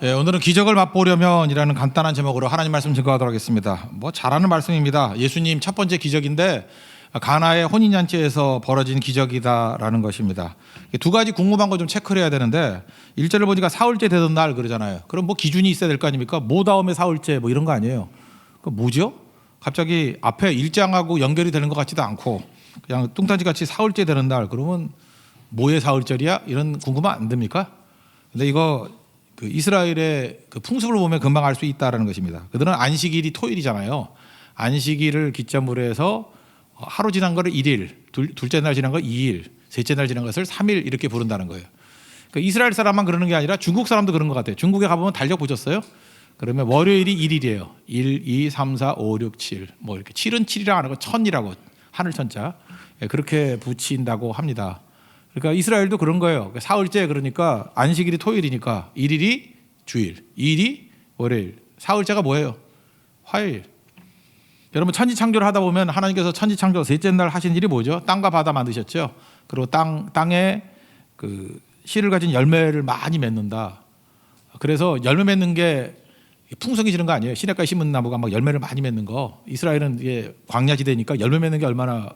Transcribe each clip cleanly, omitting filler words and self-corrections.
오늘은 기적을 맛보려면이라는 간단한 제목으로 하나님 말씀 증거하도록 하겠습니다. 잘하는 말씀입니다. 예수님 첫 번째 기적인데 가나의 혼인잔치에서 벌어진 기적이다라는 것입니다. 두 가지 궁금한 거 좀 체크를 해야 되는데 1절을 보니까 사흘째 되던 날 그러잖아요. 그럼 기준이 있어야 될 거 아닙니까? 다음에 사흘째 이런 거 아니에요. 뭐죠? 갑자기 앞에 1장하고 연결이 되는 것 같지도 않고 그냥 뚱딴지같이 사흘째 되는 날 그러면 뭐의 사흘절이야? 이런 궁금함 안 듭니까? 근데 이거 이스라엘의 풍습을 보면 금방 알 수 있다는 것입니다. 그들은 안식일이 토요일이잖아요. 안식일을 기점으로 해서 하루 지난 거를 1일, 둘째 날 지난 걸 2일, 셋째 날 지난 것을 3일 이렇게 부른다는 거예요. 이스라엘 사람만 그러는 게 아니라 중국 사람도 그런 것 같아요. 중국에 가보면 달력 보셨어요? 그러면 월요일이 1일이에요. 1, 2, 3, 4, 5, 6, 7. 이렇게 7은 7이라고 안 하고 천이라고 하늘 천자 그렇게 붙인다고 합니다. 그러니까 이스라엘도 그런 거예요. 사흘째 그러니까 안식일이 토요일이니까 1일이 주일, 2일이 월요일, 사흘째가 뭐예요? 화요일. 여러분 천지창조를 하다 보면 하나님께서 천지창조 셋째 날 하신 일이 뭐죠? 땅과 바다 만드셨죠. 그리고 땅에 씨를 가진 열매를 많이 맺는다. 그래서 열매 맺는 게 풍성이 지는 거 아니에요. 시냇가에 심은 나무가 막 열매를 많이 맺는 거. 이스라엘은 이게 광야지대니까 열매 맺는 게 얼마나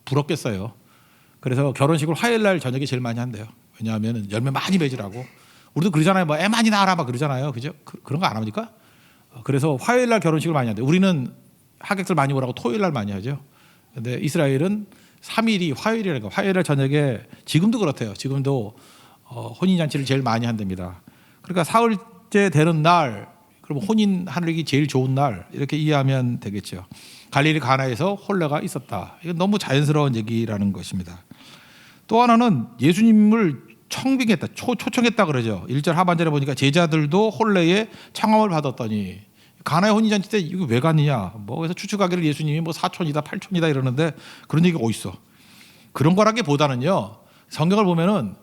부럽겠어요. 그래서 결혼식을 화요일 날 저녁에 제일 많이 한대요. 왜냐하면 열매 많이 맺으라고. 우리도 그러잖아요. 애 많이 낳아라 그러잖아요. 그죠? 그런 거 안 합니까? 그래서 화요일 날 결혼식을 많이 한대요. 우리는 하객들 많이 오라고 토요일 날 많이 하죠. 근데 이스라엘은 3일이 화요일이라는 거. 화요일 날 저녁에 지금도 그렇대요. 지금도 혼인잔치를 제일 많이 한답니다. 그러니까 사흘째 되는 날, 그럼 혼인하기 제일 좋은 날 이렇게 이해하면 되겠죠. 갈릴리 가나에서 혼례가 있었다. 이건 너무 자연스러운 얘기라는 것입니다. 또 하나는 예수님을 청빙했다, 초청했다 그러죠. 1절 하반절에 보니까 제자들도 혼례에 청함을 받았더니 가나의 혼인잔치 때 이거 왜 갔느냐? 그래서 추측하기를 예수님이 사촌이다, 팔촌이다 이러는데 그런 얘기가 어디 있어? 그런 거라기보다는요. 성경을 보면은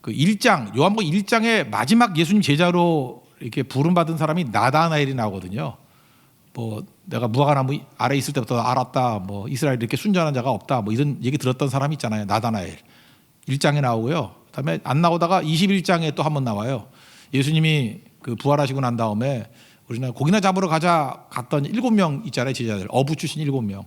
요한복음 1장의 마지막 예수님 제자로 이렇게 부름받은 사람이 나다나엘이 나오거든요. 내가 무화과나무 아래 있을 때부터 알았다. 이스라엘에 이렇게 순전한 자가 없다. 이런 얘기 들었던 사람이 있잖아요. 나다나엘. 1장에 나오고요. 그다음에 안 나오다가 21장에 또 한 번 나와요. 예수님이 부활하시고 난 다음에 우리는 고기나 잡으러 갔던 7명 있잖아요. 제자들. 어부 출신 7명.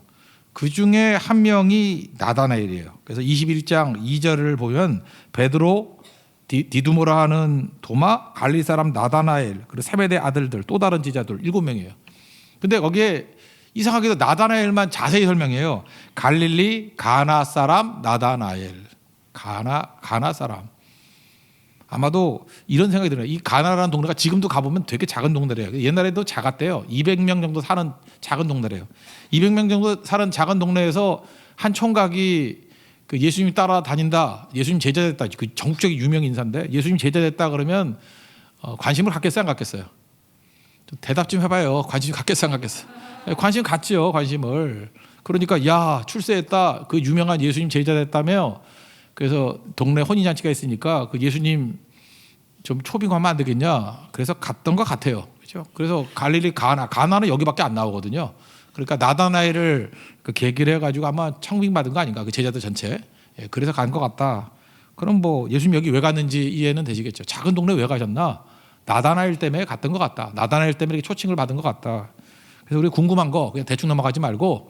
그 중에 한 명이 나다나엘이에요. 그래서 21장 2절을 보면 베드로, 디두모라 하는 도마, 갈릴리 사람 나다나엘, 그리고 세베대 아들들, 또 다른 제자들 7명이에요. 근데 거기에 이상하게도 나다나엘만 자세히 설명해요. 갈릴리 가나 사람 나다나엘. 가나 사람. 아마도 이런 생각이 들어요. 이 가나라는 동네가 지금도 가보면 되게 작은 동네래요. 옛날에도 작았대요. 200명 정도 사는 작은 동네래요. 200명 정도 사는 작은 동네에서 한 총각이 예수님 따라다닌다. 예수님 제자 됐다. 전국적인 유명 인사인데 예수님 제자 됐다 그러면 관심을 갖겠어요, 안 갖겠어요? 대답 좀 해봐요. 관심 갖겠어, 안 갖겠어? 관심 갖지요, 관심을. 그러니까 야, 출세했다. 유명한 예수님 제자 됐다며. 그래서 동네 혼인잔치가 있으니까 예수님 좀 초빙하면 안 되겠냐. 그래서 갔던 것 같아요. 그렇죠? 그래서 갈릴리 가나는 여기밖에 안 나오거든요. 그러니까 나다나엘을 계기를 해가지고 아마 청빙받은 거 아닌가. 제자들 전체. 그래서 간 것 같다. 그럼 예수님 여기 왜 갔는지 이해는 되시겠죠. 작은 동네 왜 가셨나? 나다나엘 때문에 갔던 것 같다. 나다나엘 때문에 이렇게 초청을 받은 것 같다. 그래서 우리 궁금한 거 그냥 대충 넘어가지 말고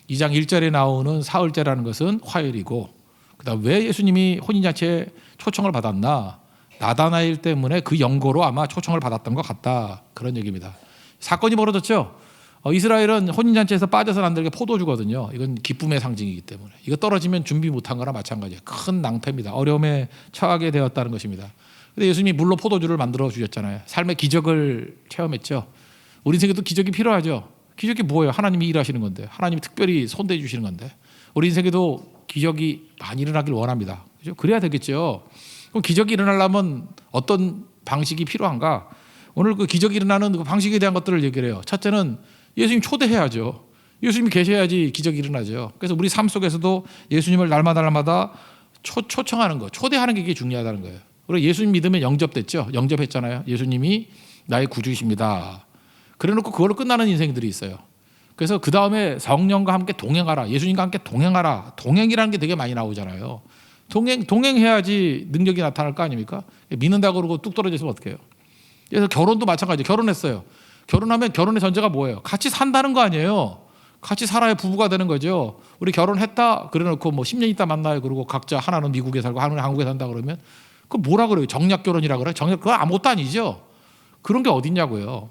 2장 1절에 나오는 사흘째라는 것은 화요일이고 그다음 왜 예수님이 혼인잔치에 초청을 받았나? 나다나엘 때문에 연고로 아마 초청을 받았던 것 같다. 그런 얘기입니다. 사건이 벌어졌죠. 이스라엘은 혼인잔치에서 빠져서는 안 되게 포도주거든요. 이건 기쁨의 상징이기 때문에 이거 떨어지면 준비 못한 거나 마찬가지예요. 큰 낭패입니다. 어려움에 처하게 되었다는 것입니다. 근데 예수님이 물로 포도주를 만들어 주셨잖아요. 삶의 기적을 체험했죠. 우리 인생에도 기적이 필요하죠. 기적이 뭐예요? 하나님이 일하시는 건데, 하나님이 특별히 손대해 주시는 건데, 우리 인생에도 기적이 많이 일어나길 원합니다. 그죠? 그래야 되겠죠. 그럼 기적이 일어나려면 어떤 방식이 필요한가? 오늘 기적이 일어나는 방식에 대한 것들을 얘기를 해요. 첫째는 예수님 초대해야죠. 예수님이 계셔야지 기적이 일어나죠. 그래서 우리 삶 속에서도 예수님을 날마다 초청하는 거, 초대하는 게 이게 중요하다는 거예요. 그리고 예수님 믿으면 영접됐죠. 영접했잖아요. 예수님이 나의 구주이십니다. 그래놓고 그걸로 끝나는 인생들이 있어요. 그래서 그 다음에 성령과 함께 동행하라. 예수님과 함께 동행하라. 동행이라는 게 되게 많이 나오잖아요. 동행해야지 능력이 나타날 거 아닙니까? 믿는다고 그러고 뚝 떨어져 있으면 어떡해요? 그래서 결혼도 마찬가지. 결혼했어요. 결혼하면 결혼의 전제가 뭐예요? 같이 산다는 거 아니에요. 같이 살아야 부부가 되는 거죠. 우리 결혼했다 그래놓고 뭐 10년 있다 만나요. 그리고 각자 하나는 미국에 살고 하나는 한국에 산다 그러면 그 뭐라 그래요? 정략 결혼이라 그래요? 정략 그거 아무것도 아니죠. 그런 게 어딨냐고요.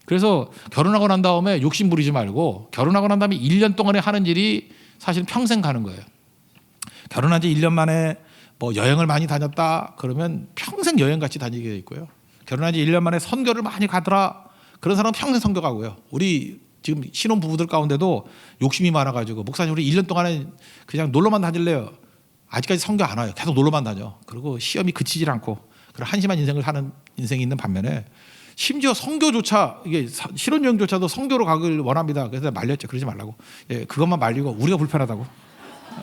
그래서 결혼하고 난 다음에 욕심 부리지 말고 결혼하고 난 다음에 1년 동안에 하는 일이 사실 평생 가는 거예요. 결혼한 지 1년 만에 뭐 여행을 많이 다녔다 그러면 평생 여행 같이 다니게 돼 있고요. 결혼한 지 1년 만에 선교를 많이 가더라 그런 사람은 평생 선교 가고요. 우리 지금 신혼 부부들 가운데도 욕심이 많아가지고 목사님 우리 1년 동안에 그냥 놀러만 다닐래요. 아직까지 선교 안 와요. 계속 놀러만 다녀. 그리고 시험이 그치질 않고 그런 한심한 인생을 사는 인생이 있는 반면에 심지어 선교조차 이게 신혼여행조차도 선교로 가길 원합니다. 그래서 말렸죠. 그러지 말라고. 예, 그것만 말리고 우리가 불편하다고.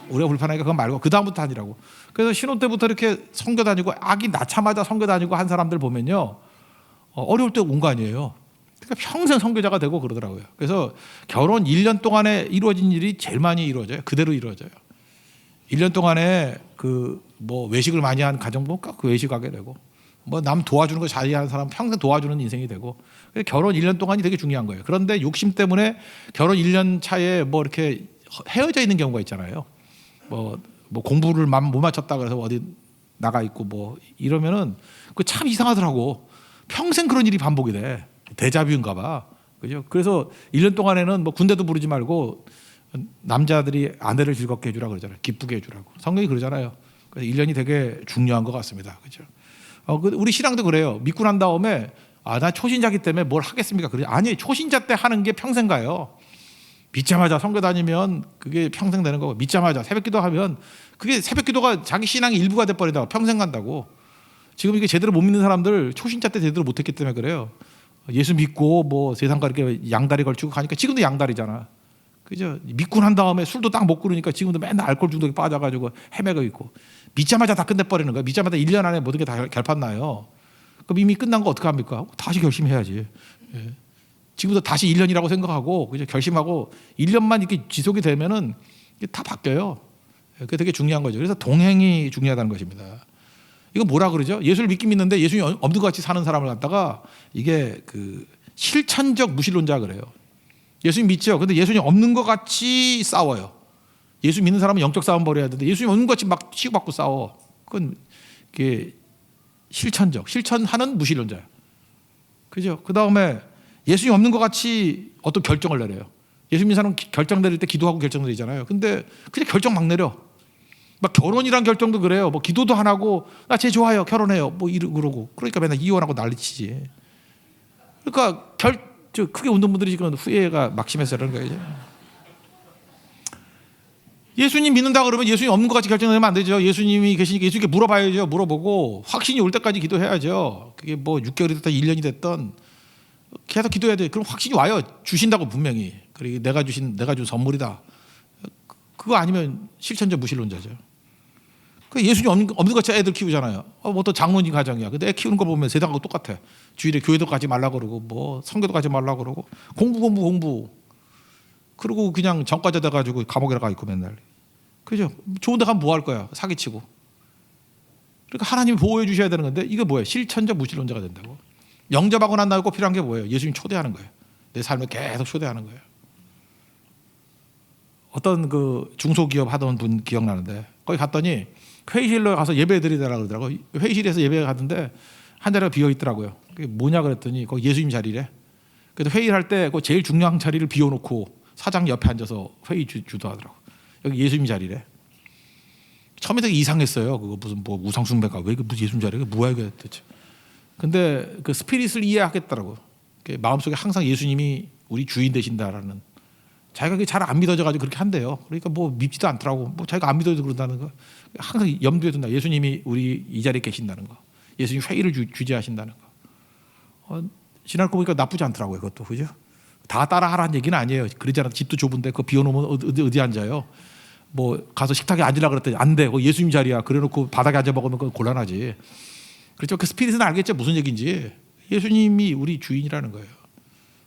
우리가 불편하니까 그건 말고 그 다음부터 다니라고. 그래서 신혼 때부터 이렇게 선교 다니고 아기 낳자마자 선교 다니고 한 사람들 보면요 어려울 때 온 거 아니에요. 그러니까 평생 선교자가 되고 그러더라고요. 그래서 결혼 1년 동안에 이루어진 일이 제일 많이 이루어져요. 그대로 이루어져요. 1년 동안에 그 뭐 외식을 많이 한 가정 보니까 그 외식하게 되고 뭐 남 도와주는 거 잘하는 사람 평생 도와주는 인생이 되고 결혼 1년 동안이 되게 중요한 거예요. 그런데 욕심 때문에 결혼 1년 차에 뭐 이렇게 헤어져 있는 경우가 있잖아요. 뭐 공부를 못 맞췄다 그래서 어디 나가 있고 뭐 이러면은 그 참 이상하더라고. 평생 그런 일이 반복이 돼. 데자뷰인가 봐. 그죠? 그래서 1년 동안에는 뭐 군대도 부르지 말고 남자들이 아내를 즐겁게 해주라 그러잖아요. 기쁘게 해주라고. 성경이 그러잖아요. 그래서 1년이 되게 중요한 것 같습니다. 그죠? 우리 신앙도 그래요. 믿고 난 다음에 나 초신자기 때문에 뭘 하겠습니까? 그러지. 아니, 초신자 때 하는 게 평생 가요. 믿자마자 선교 다니면 그게 평생 되는 거고 믿자마자 새벽기도 하면 그게 새벽기도가 자기 신앙의 일부가 돼버린다고 평생 간다고. 지금 이게 제대로 못 믿는 사람들 초신자 때 제대로 못했기 때문에 그래요. 예수 믿고 뭐 세상과 이렇게 양다리 걸치고 가니까 지금도 양다리잖아. 그죠? 믿고 난 다음에 술도 딱 먹고 그러니까 지금도 맨날 알코올 중독에 빠져가지고 헤매고 있고 믿자마자 다 끝내버리는 거야. 믿자마자 1년 안에 모든 게 다 결판 나요. 그럼 이미 끝난 거 어떡합니까? 다시 결심해야지. 예. 지금부터 다시 1년이라고 생각하고 그죠? 결심하고 1년만 이렇게 지속이 되면은 이게 다 바뀌어요. 그게 되게 중요한 거죠. 그래서 동행이 중요하다는 것입니다. 이거 뭐라 그러죠? 예수를 믿긴 믿는데 예수님 없는 것 같이 사는 사람을 갖다가 이게 그 실천적 무신론자 그래요. 예수님 믿죠. 근데 예수님 없는 것 같이 싸워요. 예수 믿는 사람은 영적 싸움 벌여야 되는데 예수님 없는 것 같이 막 치고받고 싸워. 그건 이게 실천하는 무신론자예요. 그죠? 그 다음에 예수님 없는 것 같이 어떤 결정을 내려요. 예수 믿는 사람은 결정 내릴 때 기도하고 결정 내리잖아요. 근데 그냥 결정 막 내려. 막 결혼이란 결정도 그래요. 뭐 기도도 안 하고 나 쟤 좋아요. 결혼해요. 뭐 그러고 그러니까 맨날 이혼하고 난리치지. 그러니까 크게 운동 분들이 지금 후회가 막심해서 그런 거예요. 예수님 믿는다 그러면 예수님 없는 것 같이 결정내면 안 되죠. 예수님이 계시니까 예수님께 물어봐야죠. 물어보고 확신이 올 때까지 기도해야죠. 그게 뭐 6개월이 됐든 1년이 됐든 계속 기도해야 돼. 그럼 확신이 와요. 주신다고 분명히. 그리고 내가 준 선물이다. 그거 아니면 실천적 무신론자죠. 예수님 없는 것 같이 애들 키우잖아요. 뭐 또 장로님 가정이야. 근데 애 키우는 거 보면 세상하고 똑같아. 주일에 교회도 가지 말라 그러고 뭐 성교도 가지 말라 그러고 공부. 그리고 그냥 전과자 돼가지고 감옥에 가 있고 맨날. 그죠? 좋은 데 가면 뭐 할 거야? 사기치고. 그러니까 하나님이 보호해 주셔야 되는 건데 이게 뭐예요? 실천적 무신론자가 된다고. 영접하고 난 다음에 꼭 필요한 게 뭐예요? 예수님 초대하는 거예요. 내 삶에 계속 초대하는 거예요. 어떤 그 중소기업 하던 분 기억나는데 거기 갔더니 회의실로 가서 예배 드리더라고 그러더라고요. 회의실에서 예배 가는데 한 자리가 비어 있더라고요. 그게 뭐냐 그랬더니 거기 예수님 자리래. 그래서 회의를 할 때 그 제일 중요한 자리를 비워놓고 사장 옆에 앉아서 회의 주도하더라고. 여기 예수님 자리래. 처음에 되게 이상했어요. 그거 무슨 뭐 우상숭배가 왜 무슨 예수님 자리가 뭐야 이게 대체. 근데 그 스피릿을 이해하겠더라고. 마음속에 항상 예수님이 우리 주인 되신다라는. 자기가 그게 잘 안 믿어져가지고 그렇게 한대요. 그러니까 뭐 믿지도 않더라고. 뭐 자기가 안 믿어도 그런다는 거. 항상 염두에 둔다. 예수님이 우리 이 자리에 계신다는 거. 예수님 회의를 주재하신다는 거. 지나고 보니까 나쁘지 않더라고요. 그것도 그죠? 다 따라하라는 얘기는 아니에요. 그러잖아. 집도 좁은데 그거 비워놓으면 어디 앉아요? 뭐 가서 식탁에 앉으라 그랬더니 안 돼. 예수님 자리야. 그래놓고 바닥에 앉아 먹으면 그건 곤란하지. 그렇죠. 그 스피릿은 알겠죠. 무슨 얘기인지. 예수님이 우리 주인이라는 거예요.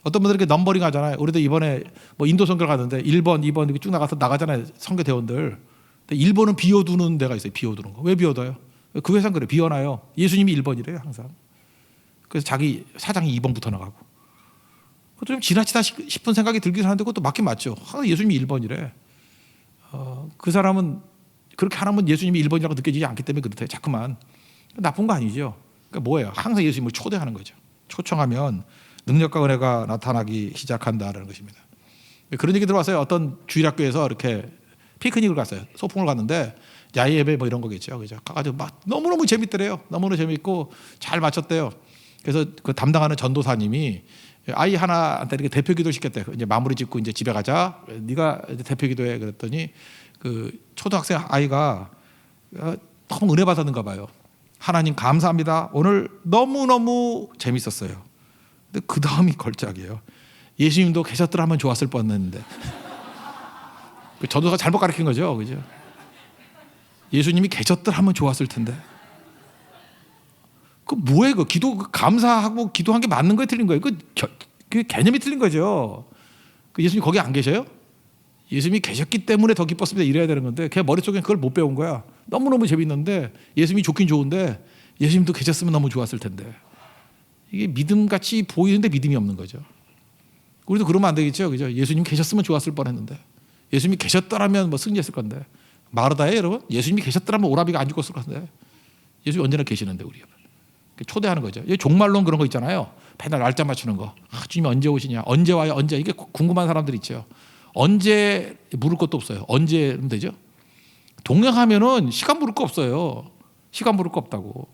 어떤 분들 이렇게 넘버링 하잖아요. 우리도 이번에 뭐 인도 선교를 갔는데 1번, 2번 이렇게 쭉 나가잖아요. 선교 대원들. 근데 1번은 비워두는 데가 있어요. 비워두는 거. 왜 비워둬요? 그 회사는 그래. 비워놔요. 예수님이 1번이래요. 항상. 그래서 자기 사장이 2번부터 나가고. 그것도 좀 지나치다 싶은 생각이 들긴 하는데 그것도 맞긴 맞죠. 예수님이 1번이래. 그 사람은 그렇게 하나면 예수님이 1번이라고 느껴지지 않기 때문에 그렇대. 자꾸만. 나쁜 거 아니죠. 그러니까 뭐예요? 항상 예수님을 초대하는 거죠. 초청하면 능력과 은혜가 나타나기 시작한다는 것입니다. 그런 얘기 들어왔어요. 어떤 주일학교에서 이렇게 피크닉을 갔어요. 소풍을 갔는데 야외 예배 뭐 이런 거겠죠. 그죠? 가가지고 막 너무너무 재밌더래요. 너무너무 재밌고 잘 마쳤대요. 그래서 그 담당하는 전도사님이 아이 하나한테 이렇게 대표 기도 시켰대요. 이제 마무리 짓고 이제 집에 가자. 네가 대표 기도해. 그랬더니 그 초등학생 아이가 너무 은혜 받았는가 봐요. 하나님 감사합니다. 오늘 너무너무 재밌었어요. 근데 그 다음이 걸작이에요. 예수님도 계셨더라면 좋았을 뻔했는데. 전도사가 잘못 가르친 거죠. 그죠? 예수님이 계셨더라면 좋았을 텐데. 그 뭐예요? 그 기도 감사하고 기도한 게 맞는 거에 틀린 거예요. 그 개념이 틀린 거죠. 그 예수님 거기 안 계셔요? 예수님이 계셨기 때문에 더 기뻤습니다. 이래야 되는 건데 걔 머릿속에 그걸 못 배운 거야. 너무너무 재밌는데 예수님이 좋긴 좋은데 예수님도 계셨으면 너무 좋았을 텐데. 이게 믿음같이 보이는데 믿음이 없는 거죠. 우리도 그러면 안 되겠죠. 그죠? 예수님 계셨으면 좋았을 뻔했는데 예수님이 계셨더라면 뭐 승리했을 건데. 마르다예요 여러분? 예수님이 계셨더라면 오라비가 안 죽었을 건데. 예수님이 언제나 계시는데 우리 초대하는 거죠. 종말론 그런 거 있잖아요. 맨날 날짜 맞추는 거. 주님이 언제 오시냐? 언제 와요? 언제? 이게 궁금한 사람들 있죠. 언제 물을 것도 없어요. 언제 하면 되죠? 동행하면은 시간 물을 거 없어요. 시간 물을 거 없다고.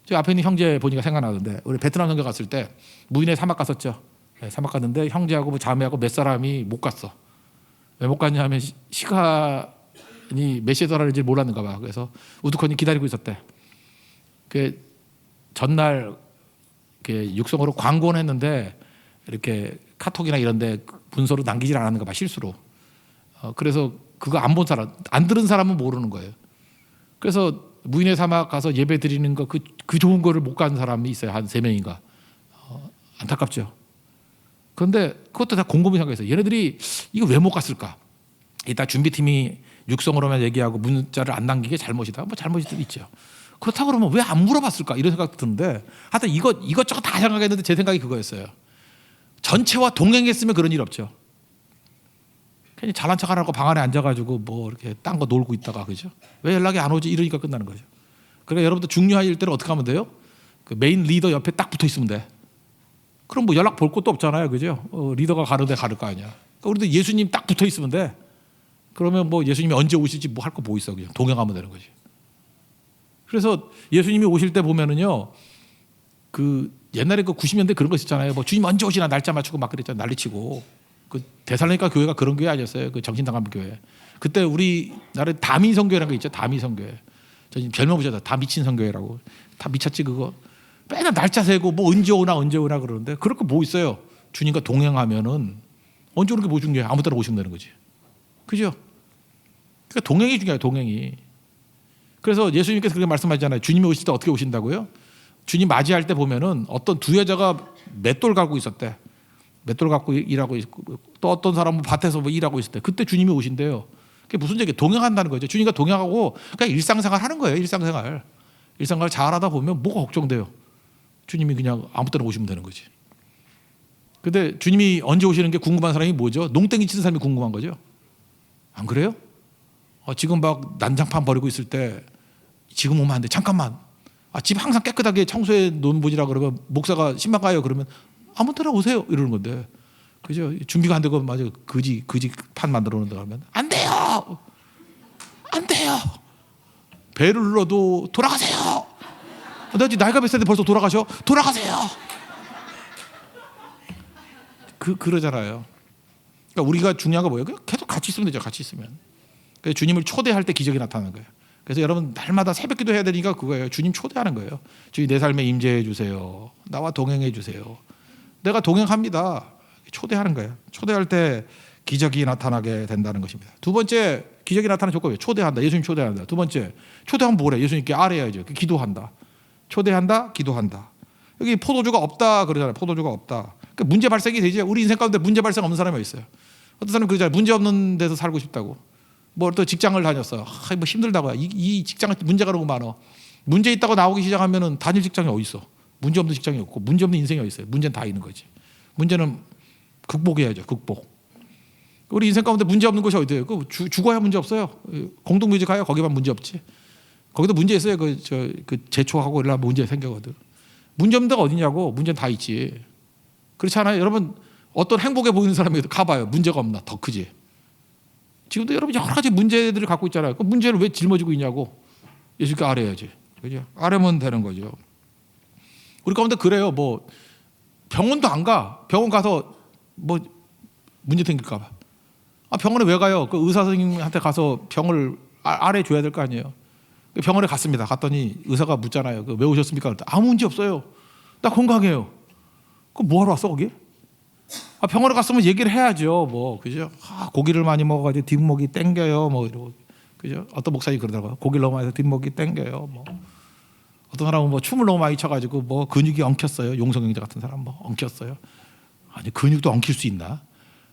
저 앞에 있는 형제 보니까 생각나는데 우리 베트남 선교 갔을 때 무인의 사막 갔었죠. 네, 사막 갔는데 형제하고 뭐 자매하고 몇 사람이 못 갔어. 왜 못 갔냐면 시간이 몇 시에 돌아갈지 몰랐는가 봐. 그래서 우두커니 기다리고 있었대. 그 전날 육성으로 광고는 했는데 이렇게 카톡이나 이런데 문서로 남기질 않았는가 봐 실수로. 그래서 그거 안 본 사람, 안 들은 사람은 모르는 거예요. 그래서 무인의 사막 가서 예배 드리는 거 그 좋은 거를 못 간 사람이 있어요. 한 3명인가. 안타깝죠. 그런데 그것도 다 곰곰이 생각했어요. 얘네들이 이거 왜 못 갔을까? 이따 준비팀이 육성으로만 얘기하고 문자를 안 남기게 잘못이다. 뭐 잘못일 수도 있죠. 그렇다고 그러면 왜 안 물어봤을까? 이런 생각도 드는데 하여튼 이것저것 다 생각했는데 제 생각이 그거였어요. 전체와 동행했으면 그런 일 없죠. 괜히 잘난 척 하라고 방 안에 앉아가지고 뭐 이렇게 딴 거 놀고 있다가 그죠? 왜 연락이 안 오지? 이러니까 끝나는 거죠. 그러니까 여러분들 중요한 일들은 어떻게 하면 돼요? 그 메인 리더 옆에 딱 붙어 있으면 돼. 그럼 뭐 연락 볼 것도 없잖아요, 그죠? 리더가 가르되 가를 거 아니야. 그러니까 우리도 예수님 딱 붙어 있으면 돼. 그러면 뭐 예수님이 언제 오실지 뭐 할 거 뭐 있어, 그냥 동행하면 되는 거지. 그래서 예수님이 오실 때 보면은요, 그 옛날에 그 90년대 그런 거 있었잖아요. 뭐 주님 언제 오시나 날짜 맞추고 막 그랬잖아요. 난리치고. 그 데살로니가 교회가 그런 교회 아니었어요. 그 정신당한 교회. 그때 우리나라에 다미 선교회라는 거 있죠. 다미 선교회. 저 지금 별명 붙였다. 다 미친 선교회라고. 다 미쳤지 그거. 맨날 날짜 세고 뭐 언제 오나 그러는데 그럴 거 뭐 있어요. 주님과 동행하면은 언제 오는 게 뭐 중요해. 아무 때나 오시면 되는 거지. 그죠? 그러니까 동행이 중요해요. 동행이. 그래서 예수님께서 그렇게 말씀하시잖아요. 주님이 오실 때 어떻게 오신다고요? 주님 맞이할 때 보면은 어떤 두 여자가 맷돌 갖고 있었대. 맷돌 갖고 일하고 있고 또 어떤 사람은 밭에서 뭐 일하고 있을 때 그때 주님이 오신대요. 그게 무슨 얘기예요? 동행한다는 거죠. 주님과 동행하고 그냥 일상생활 하는 거예요. 일상생활 잘하다 보면 뭐가 걱정돼요. 주님이 그냥 아무 때나 오시면 되는 거지. 근데 주님이 언제 오시는 게 궁금한 사람이 뭐죠? 농땡이 치는 사람이 궁금한 거죠. 안 그래요? 지금 막 난장판 버리고 있을 때 지금 오면 안 돼. 잠깐만. 집 항상 깨끗하게 청소해 놓은 분이라 그러면 목사가 신방 가요 그러면 아무 때나 오세요 이러는 건데 그죠? 준비가 안 되고 맞아 거지 판 만들어 놓는다 하면 안 돼요. 배를 눌러도 돌아가세요. 나 이제 나이가 몇 살인데 벌써 돌아가세요. 그러잖아요. 그러니까 우리가 중요한 거 뭐예요? 계속 같이 있으면 되죠. 같이 있으면. 그래서 주님을 초대할 때 기적이 나타나는 거예요. 그래서 여러분 날마다 새벽기도 해야 되니까 그거예요. 주님 초대하는 거예요. 주님 내 삶에 임재해 주세요. 나와 동행해 주세요. 내가 동행합니다. 초대하는 거예요. 초대할 때 기적이 나타나게 된다는 것입니다. 두 번째 기적이 나타나는 조건이에요. 초대한다. 예수님 초대한다. 두 번째 초대하면 뭐래? 예수님께 아뢰야죠. 기도한다. 초대한다. 기도한다. 여기 포도주가 없다 그러잖아요. 포도주가 없다. 그러니까 문제 발생이 되지. 우리 인생 가운데 문제 발생 없는 사람이 있어요. 어떤 사람은 그러잖아요. 문제 없는 데서 살고 싶다고. 뭐 또 직장을 다녔어. 뭐 힘들다고요. 이 직장 문제가 너무 많아. 문제 있다고 나오기 시작하면은 다닐 직장이 어디 있어? 문제 없는 직장이 없고 문제 없는 인생이 어디 있어요? 문제는 다 있는 거지. 문제는 극복해야죠. 극복. 우리 인생 가운데 문제 없는 것이 어디예요? 죽어야 문제 없어요. 공동묘지 가요. 거기만 문제 없지. 거기도 문제 있어요. 제초하고 이러면 문제 생기거든. 문제 없는 데가 어디냐고. 문제는 다 있지. 그렇지 않아요? 여러분 어떤 행복해 보이는 사람이 가봐요. 문제가 없나? 더 크지. 지금도 여러분 여러 가지 문제들을 갖고 있잖아요. 그 문제를 왜 짊어지고 있냐고. 예수님께 아뢰야지. 그죠? 아뢰면 되는 거죠. 우리 가운데 그래요. 뭐 병원도 안 가. 병원 가서 뭐 문제 생길까 봐. 병원에 왜 가요? 그 의사 선생님한테 가서 병을 아뢰줘야 될 거 아니에요. 병원에 갔습니다. 갔더니 의사가 묻잖아요. 왜 오셨습니까? 아무 문제 없어요. 나 건강해요. 그럼 뭐하러 왔어 거기? 병원에 갔으면 얘기를 해야죠. 뭐 그죠? 고기를 많이 먹어가지고 뒷목이 땡겨요. 뭐 이러고 그죠? 어떤 목사님 그러더라고요. 고기를 너무 많이 해서 뒷목이 땡겨요. 뭐 어떤 사람은 뭐 춤을 너무 많이 춰가지고 뭐 근육이 엉켰어요. 용성형제 같은 사람 뭐 엉켰어요. 아니 근육도 엉킬 수 있나?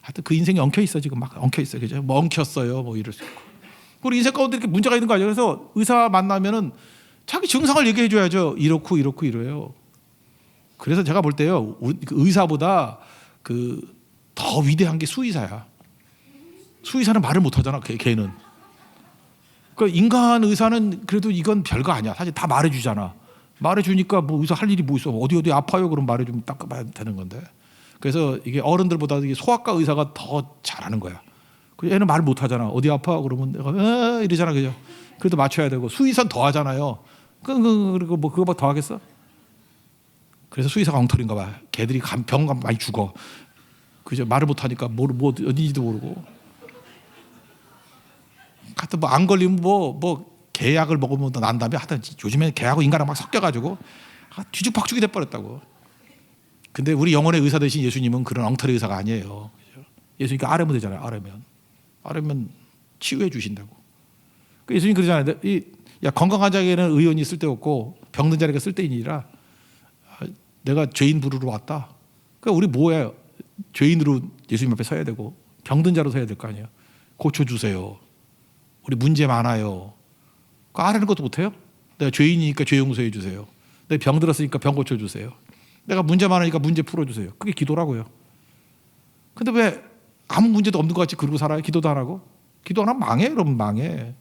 하여튼 그 인생이 엉켜 있어 지금 막 엉켜 있어요. 그죠? 뭐 엉켰어요. 뭐 이럴 수 있고. 우리 인생 가운데 이렇게 문제가 있는 거 아니에요? 그래서 의사 만나면은 자기 증상을 얘기해 줘야죠. 이렇고 이래요. 그래서 제가 볼 때요. 의사보다 더 위대한 게 수의사야. 수의사는 말을 못 하잖아. 걔는. 그러니까 인간 의사는 그래도 이건 별거 아니야. 사실 다 말해 주잖아. 말해 주니까 뭐 의사 할 일이 뭐 있어. 어디 아파요. 그럼 말해 주면 딱 봐야 되는 건데. 그래서 이게 어른들보다 이게 소아과 의사가 더 잘하는 거야. 얘는 말 못 하잖아. 어디 아파? 그러면 내가 이러잖아. 그죠? 그래도 맞춰야 되고 수의사는 더 하잖아요. 그리고 뭐 그거 더 하겠어? 그래서 수의사가 엉터리인가 봐. 걔들이 병 가면 많이 죽어. 그죠? 말을 못 하니까 뭐 어딘지도 모르고. 하여튼 뭐 안 걸리면 뭐 개약을 먹으면 난 다음에 하여튼 요즘에 개하고 인간하고 막 섞여가지고 뒤죽박죽이 돼버렸다고. 근데 우리 영혼의 의사 되신 예수님은 그런 엉터리 의사가 아니에요. 그죠? 예수님께 아뢰면 되잖아요. 아뢰면 치유해 주신다고. 예수님 그러잖아요. 건강한 자에게는 의원이 쓸데없고 병든 자에게 쓸데있니라. 내가 죄인 부르러 왔다. 그러니까 우리 뭐예요? 죄인으로 예수님 앞에 서야 되고 병든 자로 서야 될 거 아니에요. 고쳐주세요. 우리 문제 많아요. 아뢰는 것도 못해요? 내가 죄인이니까 죄 용서해 주세요. 내가 병 들었으니까 병 고쳐주세요. 내가 문제 많으니까 문제 풀어주세요. 그게 기도라고요. 근데 왜 아무 문제도 없는 것 같이 그러고 살아요? 기도도 안 하고? 기도 안 하면 망해. 여러분 망해.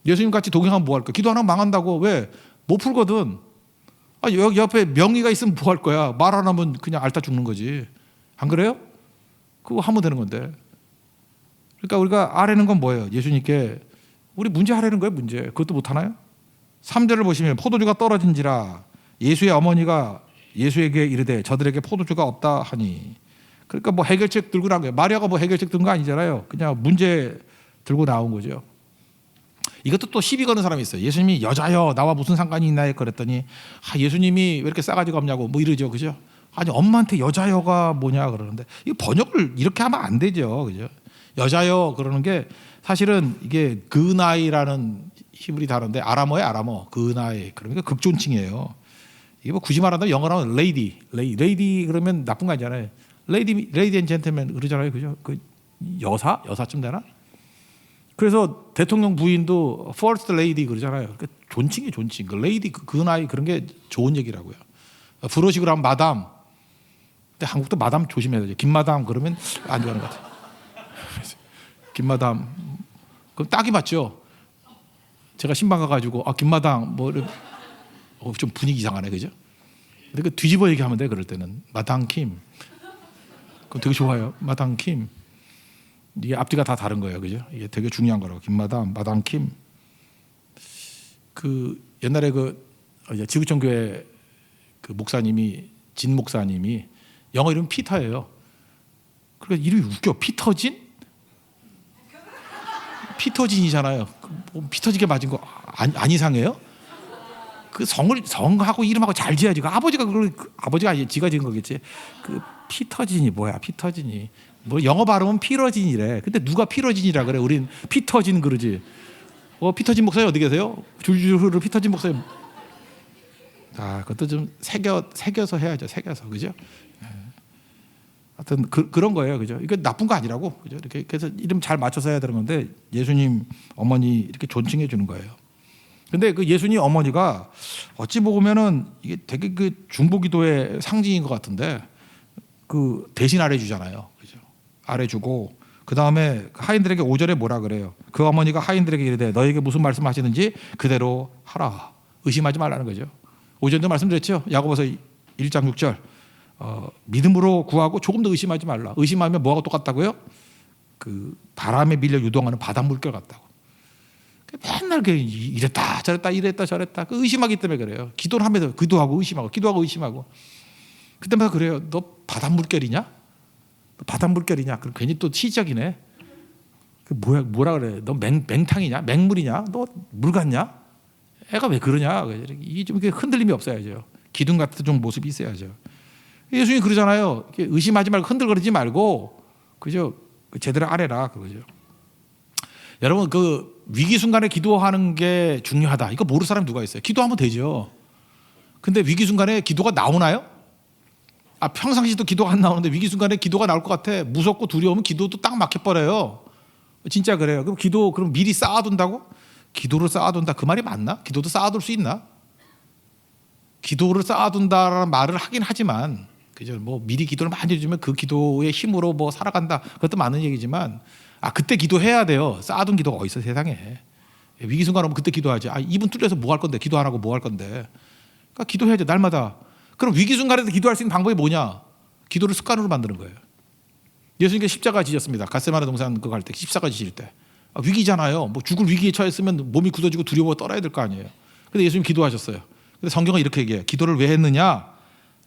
예수님 같이 동행하면 뭐 할까? 기도 안 하면 망한다고. 왜? 못 풀거든. 여기 옆에 명의가 있으면 뭐 할 거야? 말 안 하면 그냥 앓다 죽는 거지. 안 그래요? 그거 하면 되는 건데. 그러니까 우리가 아뢰는 건 뭐예요? 예수님께 우리 문제 하려는 거예요. 문제. 그것도 못 하나요? 3절을 보시면 포도주가 떨어진지라 예수의 어머니가 예수에게 이르되 저들에게 포도주가 없다 하니. 그러니까 뭐 해결책 들고 나온 거예요. 마리아가 뭐 해결책 든 거 아니잖아요. 그냥 문제 들고 나온 거죠. 이것도 또 시비 거는 사람이 있어요. 예수님이 여자여 나와 무슨 상관이 있나요? 그랬더니 예수님이 왜 이렇게 싸가지가 없냐고 뭐 이러죠. 그죠? 아니 엄마한테 여자여가 뭐냐 그러는데 이 번역을 이렇게 하면 안 되죠. 그죠? 여자여 그러는 게 사실은 이게 그나이라는 히브리 단어인데 아람어 그나이 그러니까 극존칭이에요. 이게 뭐 굳이 말한다면 영어로 하면 레이디 그러면 나쁜 거 아니잖아요. 레이디 앤 젠틀맨 그러잖아요. 그죠? 그 여사쯤 되나? 그래서 대통령 부인도 first lady 그러잖아요. 그러니까 존칭이 존칭. 그 레이디 그 나이 그런 게 좋은 얘기라고요. 불어식으로 하면 마담. 근데 한국도 마담 조심해야 되죠. 김마담 그러면 안 좋아하는 것 같아요. 김마담. 그럼 딱이 맞죠. 제가 신방 가가지고 김마담 뭐 좀 분위기 이상하네, 그죠? 근데 그 뒤집어 얘기하면 돼. 그럴 때는 마당 킴. 그럼 되게 좋아요. 마당 킴. 이게 앞뒤가 다 다른 거예요, 그죠? 이게 되게 중요한 거라고. 김마담, 마당 킴. 그 옛날에 지구촌 교회 그 목사님이 진 목사님이 영어 이름 피터예요. 그러니까 이름이 웃겨. 피터진? 피터진이잖아요. 뭐 피터진게 맞은 거 안 이상해요? 그 성하고 이름하고 잘 지어야지. 아버지가 아니 지가 지은 거겠지. 그 피터진이 뭐야? 피터진이 뭐 영어 발음은 피러진이래. 근데 누가 피러진이라 그래? 우린 피터진 그러지. 피터진 목사님 어디 계세요? 줄줄을 피터진 목사님. 그것도 좀 새겨서 해야죠. 새겨서 그죠? 하여튼 그런 거예요, 그죠? 이거 나쁜 거 아니라고, 그죠? 이렇게 그래서 이름 잘 맞춰서 해야 되는 건데 예수님 어머니 이렇게 존칭해 주는 거예요. 근데 그 예수님 어머니가 어찌 보면은 이게 되게 그 중보기도의 상징인 것 같은데 그 대신 아래주잖아요. 그죠? 아래주고 그 다음에 하인들에게 5절에 뭐라 그래요? 그 어머니가 하인들에게 이르되 너에게 무슨 말씀하시는지 그대로 하라. 의심하지 말라는 거죠. 5절도 말씀드렸죠. 야고보서 1장 6절 믿음으로 구하고 조금 더 의심하지 말라. 의심하면 뭐하고 똑같다고요? 그 바람에 밀려 유동하는 바닷물결 같다고. 맨날 이랬다 저랬다 이랬다 저랬다 그 의심하기 때문에 그래요. 기도를 하면서 기도하고 의심하고 기도하고 의심하고 그때마다 그래요. 너 바닷물결이냐? 너 바닷물결이냐? 그럼 괜히 또 시적이네. 그 뭐라 그래? 너 맹탕이냐? 맹물이냐? 너 물 같냐? 애가 왜 그러냐? 이게 좀 흔들림이 없어야죠. 기둥 같은 좀 모습이 있어야죠. 예수님이 그러잖아요. 의심하지 말고 흔들거리지 말고 그죠? 제대로 아래라 그거죠. 여러분 그 위기 순간에 기도하는 게 중요하다. 이거 모르는 사람 누가 있어요? 기도하면 되죠. 근데 위기 순간에 기도가 나오나요? 평상시도 기도가 안 나오는데 위기 순간에 기도가 나올 것 같아. 무섭고 두려우면 기도도 딱 막혀버려요. 진짜 그래요. 그럼 기도 그럼 미리 쌓아둔다고? 기도를 쌓아둔다 그 말이 맞나? 기도도 쌓아둘 수 있나? 기도를 쌓아둔다라는 말을 하긴 하지만 그죠? 뭐 미리 기도를 많이 해주면 그 기도의 힘으로 뭐 살아간다. 그것도 맞는 얘기지만 그때 기도해야 돼요. 쌓아둔 기도가 어디 있어 세상에. 위기 순간 오면 그때 기도하지. 이분 뚫려서 뭐 할 건데 기도 안 하고 뭐 할 건데. 그러니까 기도해야죠 날마다. 그럼 위기 순간에도 기도할 수 있는 방법이 뭐냐? 기도를 습관으로 만드는 거예요. 예수님께 십자가 지셨습니다. 갓세마네 동산 그거 갈 때 십자가 지실 때 위기잖아요. 뭐 죽을 위기에 처했으면 몸이 굳어지고 두려워 떨어야 될 거 아니에요. 근데 예수님 기도하셨어요. 근데 성경은 이렇게 얘기해요. 기도를 왜 했느냐?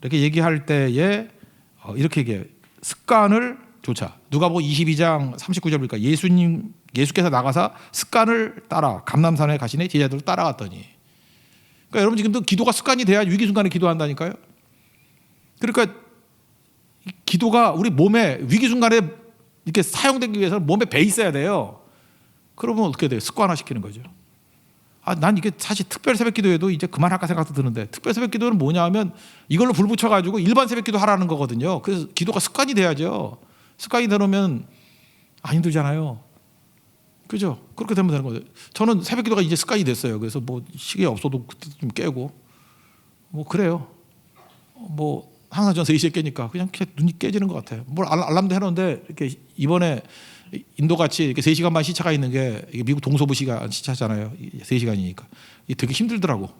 이렇게 얘기할 때에 이렇게 얘기해요. 습관을 조차. 누가복음 22장 39절 보니까 예수께서 나가사 습관을 따라 감람산에 가시니 제자들을 따라갔더니. 그러니까 여러분 지금도 기도가 습관이 돼야 위기 순간에 기도한다니까요. 그러니까 기도가 우리 몸에 위기 순간에 이렇게 사용되기 위해서는 몸에 배 있어야 돼요. 그러면 어떻게 돼요? 습관화시키는 거죠. 난 이게 사실 특별 새벽 기도에도 이제 그만할까 생각도 드는데 특별 새벽 기도는 뭐냐 하면 이걸로 불 붙여가지고 일반 새벽 기도 하라는 거거든요. 그래서 기도가 습관이 돼야죠. 습관이 되면 안 힘들잖아요. 그죠? 그렇게 되면 되는 거죠. 저는 새벽 기도가 이제 습관이 됐어요. 그래서 뭐 시계 없어도 그때 좀 깨고 뭐 그래요. 뭐 항상 전 3시에 깨니까 그냥 눈이 깨지는 것 같아요. 뭘 알람도 해놓는데 이렇게 이번에 인도 같이 이렇게 3시간만 시차가 있는 게 이게 미국 동서부 시간 시차잖아요. 3시간이니까 이게 되게 힘들더라고.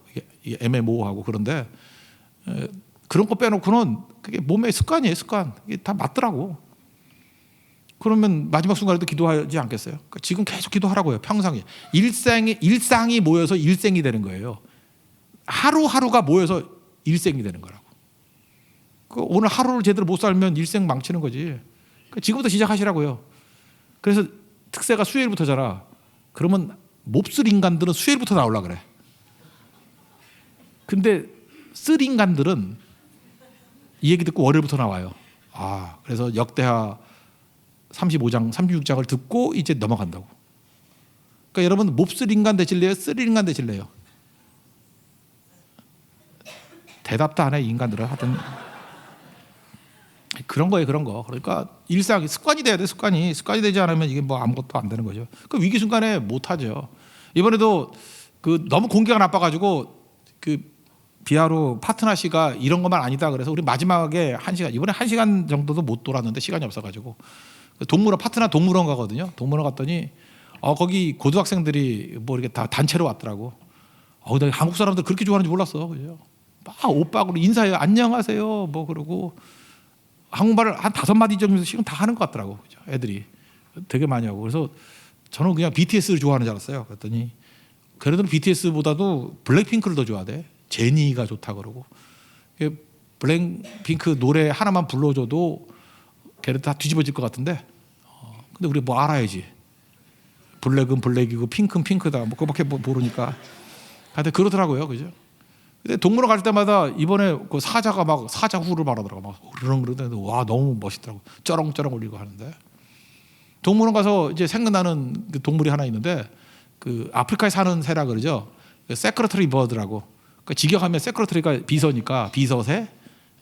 이게 애매모호하고 그런데 그런 거 빼놓고는 그게 몸의 습관이에요. 습관. 이게 다 맞더라고. 그러면 마지막 순간에도 기도하지 않겠어요? 그러니까 지금 계속 기도하라고요. 평상에 일상이 모여서 일생이 되는 거예요. 하루하루가 모여서 일생이 되는 거라고. 오늘 하루를 제대로 못 살면 일생 망치는 거지. 그러니까 지금부터 시작하시라고요. 그래서 특세가 수요일부터잖아. 그러면 몹쓸 인간들은 수요일부터 나오려고 그래. 근데 쓸 인간들은 이 얘기 듣고 월요일부터 나와요. 그래서 역대하 35장, 36장을 듣고 이제 넘어간다고. 그러니까 여러분 몹쓸 인간 되실래요? 쓸 인간 되실래요? 대답도 안 해 인간들은. 하여튼 그런 거예요, 그런 거. 그러니까 일상 습관이 돼야 돼. 습관이 되지 않으면 이게 뭐 아무것도 안 되는 거죠. 그 위기 순간에 못 하죠. 이번에도 그 너무 공기가 나빠가지고 그 비하로 파트너 씨가 이런 것만 아니다 그래서 우리 마지막에 1시간 이번에 1시간 정도도 못 돌았는데 시간이 없어가지고 동물원 파트너 동물원 가거든요. 동물원 갔더니 거기 고등학생들이 뭐 이렇게 다 단체로 왔더라고. 나 한국 사람들 그렇게 좋아하는지 몰랐어. 그죠? 막 오빠하고 인사해요. 안녕하세요. 뭐 그러고. 한국말을 한 5마디 정도씩 다 하는 것 같더라고. 그죠? 애들이 되게 많이 하고. 그래서 저는 그냥 BTS를 좋아하는 줄 알았어요. 그랬더니 걔네들은 BTS보다도 블랙핑크를 더 좋아하대. 제니가 좋다 그러고. 블랙핑크 노래 하나만 불러줘도 걔네들 다 뒤집어질 것 같은데. 근데 우리 뭐 알아야지. 블랙은 블랙이고 핑크는 핑크다. 뭐 그거밖에 모르니까. 하여튼 그러더라고요. 그죠? 근데 동물원 갈 때마다 이번에 그 사자가 막 사자후를 말하더라고. 막 그러는데 와 너무 멋있더라고. 쩌렁쩌렁 울리고 하는데. 동물원 가서 이제 생각나는 그 동물이 하나 있는데 그 아프리카에 사는 새라 그러죠. 세크레터리 버드라고. 그러니까 직역하면 세크레터리가 비서니까 비서새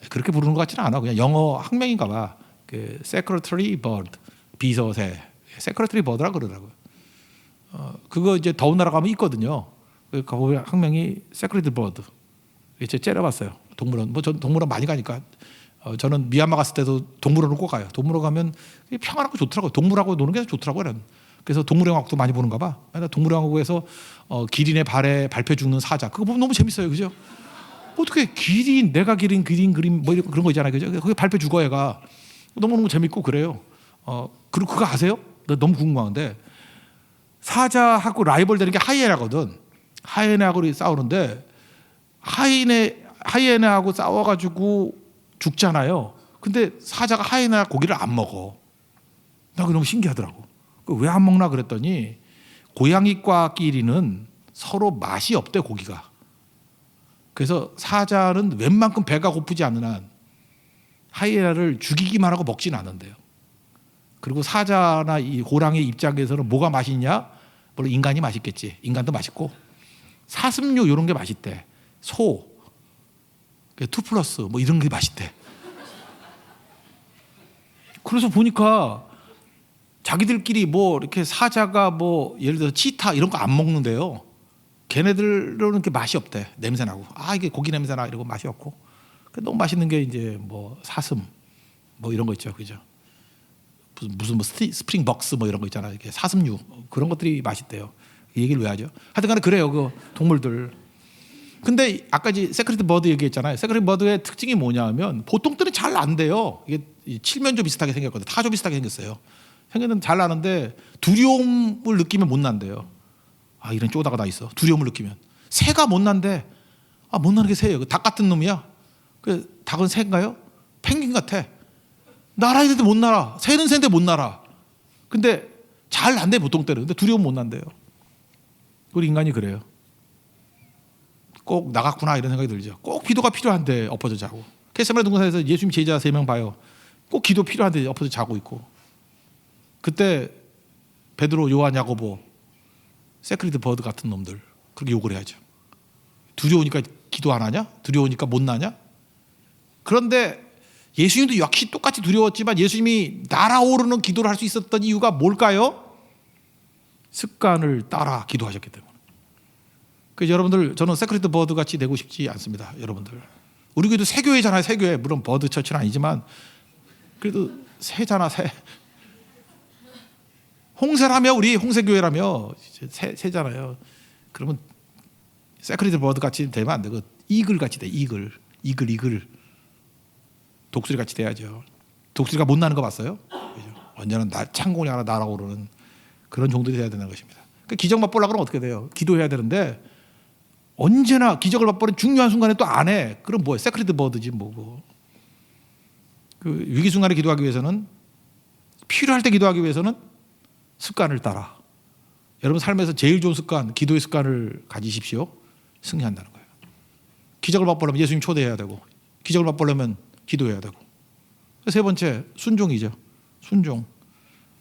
그렇게 부르는 것 같지는 않아. 그냥 영어 학명인가 봐. 그 세크레터리 버드 비서새 세크레터리 버드라 그러더라고요. 그거 이제 더운 나라 가면 있거든요. 가보면 학명이 세크리드 버드. 제가 째려봤어요. 동물원. 뭐 전 동물원 많이 가니까. 저는 미얀마 갔을 때도 동물원을 꼭 가요. 동물원 가면 평안하고 좋더라고요. 동물하고 노는 게 좋더라고요. 그래서 동물영화국도 많이 보는가 봐. 동물영화국에서 기린의 발에 밟혀 죽는 사자. 그거 보면 너무 재밌어요. 그죠? 어떻게 기린, 내가 기린 그림 뭐 그런 거 있잖아요. 그죠? 거기 밟혀 죽어 얘가. 너무너무 재밌고 그래요. 그리고 그거 아세요? 나 너무 궁금한데 사자하고 라이벌 되는 게 하이에나거든. 하이에나하고 싸우는데 하이에나하고 싸워가지고 죽잖아요. 근데 사자가 하이에나 고기를 안 먹어. 나 그거 너무 신기하더라고. 왜 안 먹나 그랬더니 고양이과끼리는 서로 맛이 없대 고기가. 그래서 사자는 웬만큼 배가 고프지 않는 한 하이에나를 죽이기만 하고 먹지는 않는데요. 그리고 사자나 이 호랑이 입장에서는 뭐가 맛있냐? 물론 인간이 맛있겠지. 인간도 맛있고 사슴류 이런 게 맛있대. 소, 2플러스 뭐 이런 게 맛있대. 그래서 보니까 자기들끼리 뭐 이렇게 사자가 뭐 예를 들어 치타 이런 거 안 먹는데요. 걔네들은 이렇게 맛이 없대. 냄새 나고. 이게 고기 냄새 나 이러고 맛이 없고. 너무 맛있는 게 이제 뭐 사슴 뭐 이런 거 있죠. 그죠? 무슨 뭐 스프링 벅스 뭐 이런 거 있잖아요. 이렇게 사슴류 그런 것들이 맛있대요. 이 얘기를 왜 하죠? 하여튼간에 그래요. 그 동물들. 근데 아까 이제 세크리트 버드 얘기했잖아요. 세크리트 버드의 특징이 뭐냐면 보통 때는 잘 안 돼요. 이게 칠면조 비슷하게 생겼거든요. 타조 비슷하게 생겼어요. 생겼는데 잘 나는데 두려움을 느끼면 못 난대요. 이런 쪼다가 다 있어. 두려움을 느끼면. 새가 못 난대. 못 나는 게 새예요. 닭 같은 놈이야. 그 닭은 새인가요? 펭귄 같아. 날아야 되는데 못 날아. 새는 새인데 못 날아. 근데 잘 난대 보통 때는. 근데 두려움 못 난대요. 우리 인간이 그래요. 꼭 나갔구나 이런 생각이 들죠. 꼭 기도가 필요한데 엎어져 자고. 겟세마네 동산에서 예수님 제자 3명 봐요. 꼭 기도 필요한데 엎어져 자고 있고. 그때 베드로, 요한, 야고보 세크리트 버드 같은 놈들 그렇게 욕을 해야죠. 두려우니까 기도 안 하냐? 두려우니까 못 나냐? 그런데 예수님도 역시 똑같이 두려웠지만 예수님이 날아오르는 기도를 할 수 있었던 이유가 뭘까요? 습관을 따라 기도하셨기 때문에. 그래서 여러분들 저는 세크리트 버드 같이 되고 싶지 않습니다. 여러분들 우리 교회도 새교회잖아요. 새교회. 물론 버드 처치는 아니지만 그래도 새잖아. 새. 홍새라며 우리 홍새교회라며 새잖아요. 그러면 세크리트 버드 같이 되면 안 되고 이글 같이 돼. 이글. 독수리 같이 돼야죠. 독수리가 못 나는 거 봤어요? 언제나 창공이 하나 날아오르는 그런 종들이 돼야 되는 것입니다. 기적 맛보려고 그러면 어떻게 돼요? 기도해야 되는데 언제나 기적을 맛보는 중요한 순간에 또 안 해. 그럼 뭐예요? 세크리트 버드지 뭐고. 그 위기 순간에 기도하기 위해서는 필요할 때 기도하기 위해서는 습관을 따라. 여러분 삶에서 제일 좋은 습관, 기도의 습관을 가지십시오. 승리한다는 거예요. 기적을 맛보려면 예수님 초대해야 되고 기적을 맛보려면 기도해야 되고. 세 번째 순종이죠. 순종.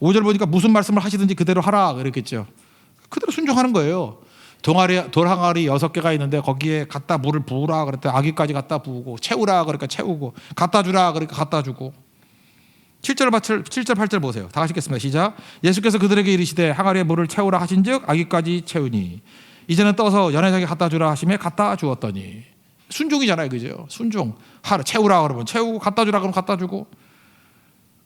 5절 보니까 무슨 말씀을 하시든지 그대로 하라 그랬겠죠. 그대로 순종하는 거예요. 돌항아리 6개가 있는데 거기에 갖다 물을 부으라 그랬더니 아기까지 갖다 부으고 채우라 그러니까 채우고 갖다 주라 그러니까 갖다 주고. 7절 8절 보세요. 다 같이 읽겠습니다. 시작. 예수께서 그들에게 이르시되 항아리에 물을 채우라 하신즉 아기까지 채우니 이제는 떠서 연회장에 갖다 주라 하시매 갖다 주었더니. 순종이잖아요. 그죠? 순종. 채우라 그러면 채우고 갖다 주라 그러면 갖다 주고.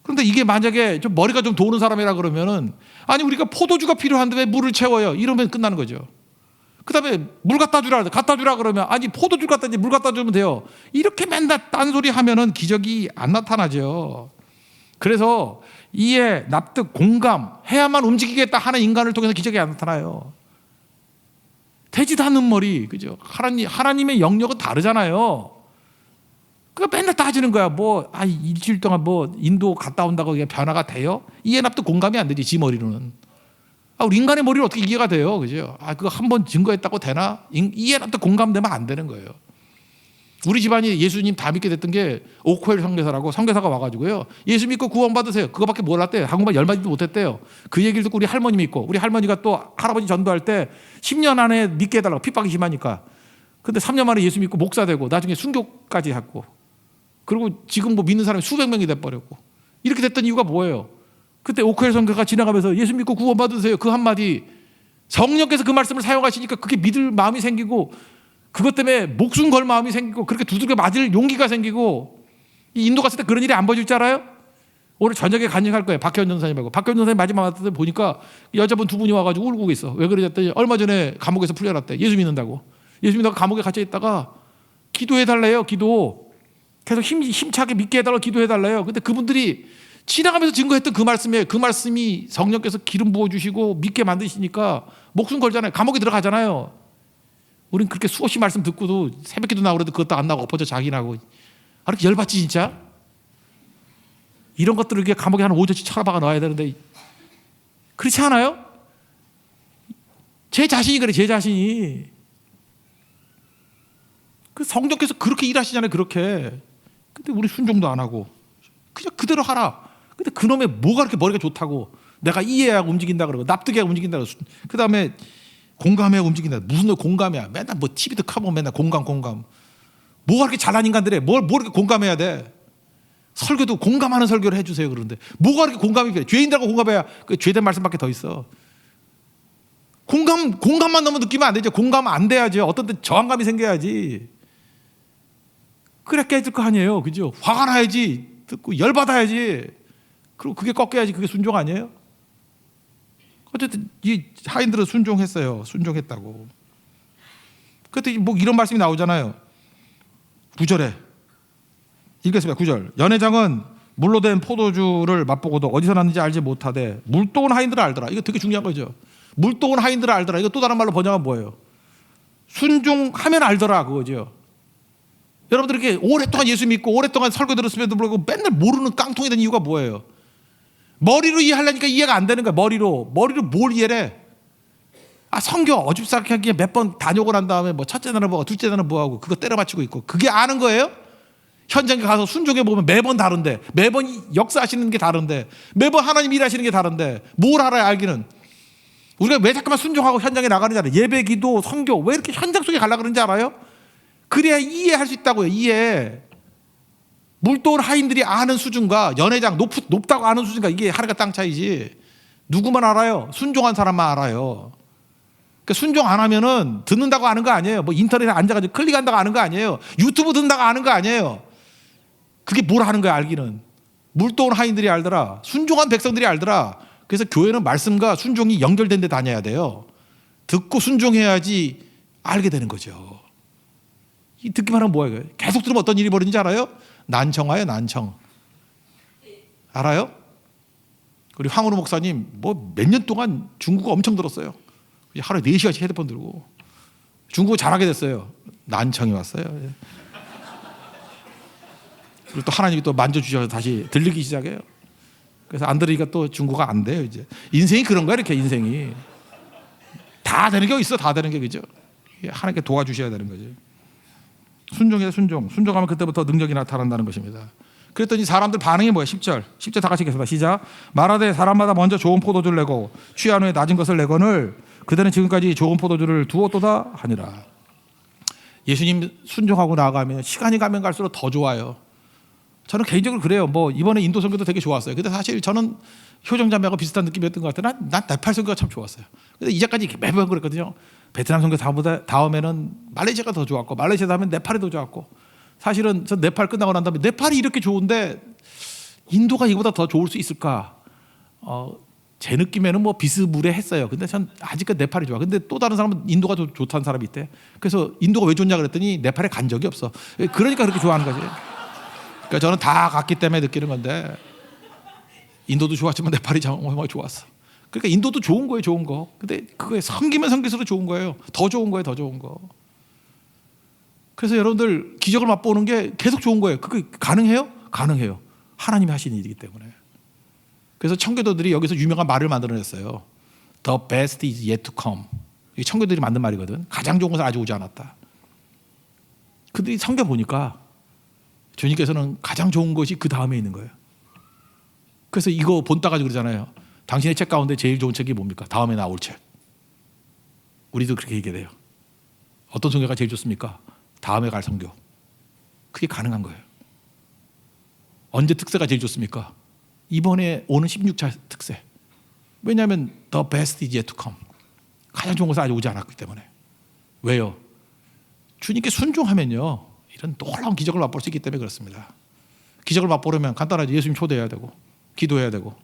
그런데 이게 만약에 좀 머리가 좀 도는 사람이라 그러면은 아니 우리가 포도주가 필요한데 왜 물을 채워요? 이러면 끝나는 거죠. 그다음에 물 갖다 주라 그러면 아니 포도주 갖다 물 갖다 주면 돼요. 이렇게 맨날 딴소리 하면은 기적이 안 나타나죠. 그래서 이해, 납득, 공감 해야만 움직이겠다 하는 인간을 통해서 기적이 안 나타나요. 되지도 않는 머리, 그죠? 하나님의 영역은 다르잖아요. 그러니까 맨날 따지는 거야. 일주일 동안 인도 갔다 온다고 이게 변화가 돼요? 이해, 납득, 공감이 안 되지, 지 머리로는. 우리 인간의 머리는 어떻게 이해가 돼요? 그죠? 그거 한번 증거했다고 되나? 이해, 납득, 공감되면 안 되는 거예요. 우리 집안이 예수님 다 믿게 됐던 게 오코엘 선교사라고 선교사가 와가지고요. 예수 믿고 구원 받으세요. 그거밖에 몰랐대요. 한국말 10마디도 못했대요. 그 얘기를 듣고 우리 할머니 믿고 우리 할머니가 또 할아버지 전도할 때 10년 안에 믿게 해달라고 핍박이 심하니까. 근데 3년 만에 예수 믿고 목사 되고 나중에 순교까지 했고 그리고 지금 믿는 사람이 수백 명이 돼버렸고 이렇게 됐던 이유가 뭐예요? 그때 오코엘 선교가 지나가면서 예수 믿고 구원 받으세요. 그 한마디 성령께서 그 말씀을 사용하시니까 그게 믿을 마음이 생기고 그것 때문에 목숨 걸 마음이 생기고 그렇게 두들겨 맞을 용기가 생기고 이 인도 갔을 때 그런 일이 안 벌어질 줄 알아요? 오늘 저녁에 간증할 거예요. 박혜원 전사님하고. 박혜원 전사님 마지막 왔을 때 보니까 여자분 두 분이 와가지고 울고 있어. 왜 그러셨더니 얼마 전에 감옥에서 풀려났대. 예수 믿는다고. 예수 믿다가 감옥에 갇혀 있다가 기도해달래요. 기도. 계속 힘차게 믿게 해달라고 기도해달래요. 근데 그분들이 지나가면서 증거했던 그 말씀에 그 말씀이 성령께서 기름 부어주시고 믿게 만드시니까 목숨 걸잖아요. 감옥에 들어가잖아요. 우린 그렇게 수없이 말씀 듣고도 새벽기도 나오고 그래도 그것도 안 나오고 엎어져 자기나고. 아, 이렇게 열받지 진짜? 이런 것들을 이렇게 감옥에 한 5년씩 쳐박아 넣어야 되는데 그렇지 않아요? 제 자신이 그래. 제 자신이. 그 성령께서 그렇게 일하시잖아요. 그렇게. 근데 우리 순종도 안 하고 그냥 그대로 하라. 근데 그놈의 뭐가 그렇게 머리가 좋다고 내가 이해하고 움직인다 그러고 납득해야 움직인다 그러고 그 다음에 공감해야 움직인다. 무슨 공감이야. 맨날 뭐 TV도 켜보면 맨날 공감. 뭐가 그렇게 잘난 인간들에 뭘 이렇게 공감해야 돼. 설교도 공감하는 설교를 해주세요. 그런데 뭐가 그렇게 공감이 필요해. 죄인들하고 공감해야 그 죄된 말씀밖에 더 있어. 공감만 너무 느끼면 안 되죠. 공감 안 돼야지. 어떤 때 저항감이 생겨야지. 그래 깨질 거 아니에요. 그죠? 화가 나야지. 듣고 열받아야지. 그리고 그게 꺾여야지. 그게 순종 아니에요? 어쨌든 이 하인들은 순종했어요. 순종했다고. 그때 뭐 이런 말씀이 나오잖아요. 9절에 읽겠습니다. 9절. 연회장은 물로 된 포도주를 맛보고도 어디서 났는지 알지 못하되 물도 온 하인들을 알더라. 이거 되게 중요한 거죠. 물도 온 하인들을 알더라. 이거 또 다른 말로 번역하면 뭐예요? 순종하면 알더라 그거죠. 여러분들 이렇게 오랫동안 예수 믿고 오랫동안 설교 들었음에도 불구하고 맨날 모르는 깡통이 된 이유가 뭐예요? 머리로 이해하려니까 이해가 안 되는 거야. 머리로 뭘 이해를 해? 아, 성경 어줍싸게 몇 번 단욕을 한 다음에 뭐 첫째 날은 뭐하고 둘째 날은 뭐하고 그거 때려 맞추고 있고 그게 아는 거예요? 현장에 가서 순종해 보면 매번 다른데 매번 역사하시는 게 다른데 매번 하나님 일하시는 게 다른데 뭘 알아야 알기는. 우리가 왜 자꾸만 순종하고 현장에 나가는지 알아요? 예배, 기도, 선교 왜 이렇게 현장 속에 가려고 그러는지 알아요? 그래야 이해할 수 있다고요. 이해. 물도 온 하인들이 아는 수준과 연회장 높다고 아는 수준과 이게 하늘과 땅 차이지. 누구만 알아요? 순종한 사람만 알아요. 그러니까 순종 안 하면은 듣는다고 아는 거 아니에요. 뭐 인터넷에 앉아가지고 클릭한다고 아는 거 아니에요. 유튜브 듣는다고 아는 거 아니에요. 그게 뭘 하는 거야 알기는. 물도 온 하인들이 알더라. 순종한 백성들이 알더라. 그래서 교회는 말씀과 순종이 연결된 데 다녀야 돼요. 듣고 순종해야지 알게 되는 거죠. 이 듣기만 하면 뭐예요? 계속 들으면 어떤 일이 벌어지는지 알아요? 난청와요. 난청. 알아요? 우리 황은우 목사님 뭐 몇 년 동안 중국어 엄청 들었어요. 하루에 4시간씩 헤드폰 들고 중국어 잘하게 됐어요. 난청이 왔어요. 그리고 또 하나님이 또 만져주셔서 다시 들리기 시작해요. 그래서 안 들으니까 또 중국어가 안 돼요. 이제 인생이 그런 거야. 이렇게 인생이 다 되는 게 있어. 다 되는 게 그죠? 하나님께 도와주셔야 되는 거죠. 순종이야. 순종하면 그때부터 능력이 나타난다는 것입니다. 그랬더니 사람들 반응이 뭐예요? 10절 다 같이 읽겠습니다. 시작. 말하되 사람마다 먼저 좋은 포도주를 내고 취한 후에 낮은 것을 내거늘 그들은 지금까지 좋은 포도주를 두었도다 하니라. 예수님 순종하고 나아가면 시간이 가면 갈수록 더 좋아요. 저는 개인적으로 그래요. 뭐 이번에 인도 선교도 되게 좋았어요. 근데 사실 저는 효정자매하고 비슷한 느낌이었던 것 같아요. 난 네팔 선교가 참 좋았어요. 근데 이제까지 매번 그랬거든요. 베트남 선교 다음에는 말레이시아가 더 좋았고 말레이시아 다음에 네팔이 더 좋았고 사실은 전 네팔 끝나고 난 다음에 네팔이 이렇게 좋은데 인도가 이거보다 더 좋을 수 있을까? 제 느낌에는 뭐 비스무리했어요. 근데 전 아직까지 네팔이 좋아. 근데 또 다른 사람은 인도가 좋다는 사람이 있대. 그래서 인도가 왜 좋냐 그랬더니 네팔에 간 적이 없어. 그러니까 그렇게 좋아하는 거지. 그러니까 저는 다 갔기 때문에 느끼는 건데 인도도 좋았지만 네팔이 정말 좋았어. 그러니까 인도도 좋은 거예요. 좋은 거. 근데 그거에 섬기면 섬길수록 좋은 거예요. 더 좋은 거예요. 더 좋은 거. 그래서 여러분들 기적을 맛보는 게 계속 좋은 거예요. 그게 가능해요? 가능해요. 하나님이 하시는 일이기 때문에. 그래서 청교도들이 여기서 유명한 말을 만들어냈어요. The best is yet to come. 이게 청교도들이 만든 말이거든. 가장 좋은 것은 아직 오지 않았다. 그들이 성경 보니까 주님께서는 가장 좋은 것이 그 다음에 있는 거예요. 그래서 이거 본 따가지고 그러잖아요. 당신의 책 가운데 제일 좋은 책이 뭡니까? 다음에 나올 책. 우리도 그렇게 얘기해야 돼요. 어떤 성경가 제일 좋습니까? 다음에 갈 성경. 그게 가능한 거예요. 언제 특세가 제일 좋습니까? 이번에 오는 16차 특세. 왜냐하면 the best is yet to come. 가장 좋은 것은 아직 오지 않았기 때문에. 왜요? 주님께 순종하면요, 이런 놀라운 기적을 맛볼 수 있기 때문에 그렇습니다. 기적을 맛보려면 간단하지. 예수님 초대해야 되고 기도해야 되고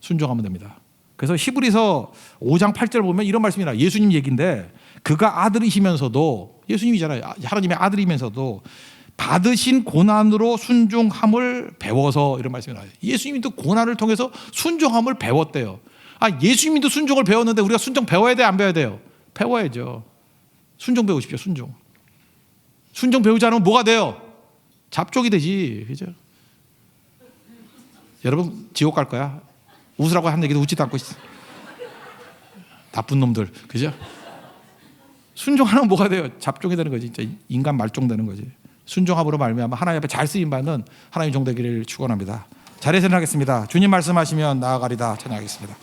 순종하면 됩니다. 그래서 히브리서 5장 8절 보면 이런 말씀이 나와요. 예수님 얘기인데 그가 아들이시면서도, 예수님이잖아요, 하나님의 아들이면서도 받으신 고난으로 순종함을 배워서, 이런 말씀이 나와요. 예수님도 고난을 통해서 순종함을 배웠대요. 예수님도 순종을 배웠는데 우리가 순종 배워야 돼, 안 배워야 돼요? 배워야죠. 순종 배우십시오. 순종 배우지 않으면 뭐가 돼요? 잡종이 되지. 그죠? 여러분 지옥 갈 거야. 웃으라고 한 얘기도 웃지도 않고 있어. 나쁜 놈들. 그죠? 순종하면 뭐가 돼요? 잡종이 되는 거지. 진짜 인간 말종 되는 거지. 순종함으로 말미암아 하나님 앞에 잘 쓰임 받는 하나님의 종 되기를 축원합니다. 자리에서 일어나겠습니다. 주님 말씀하시면 나아가리다. 찬양하겠습니다.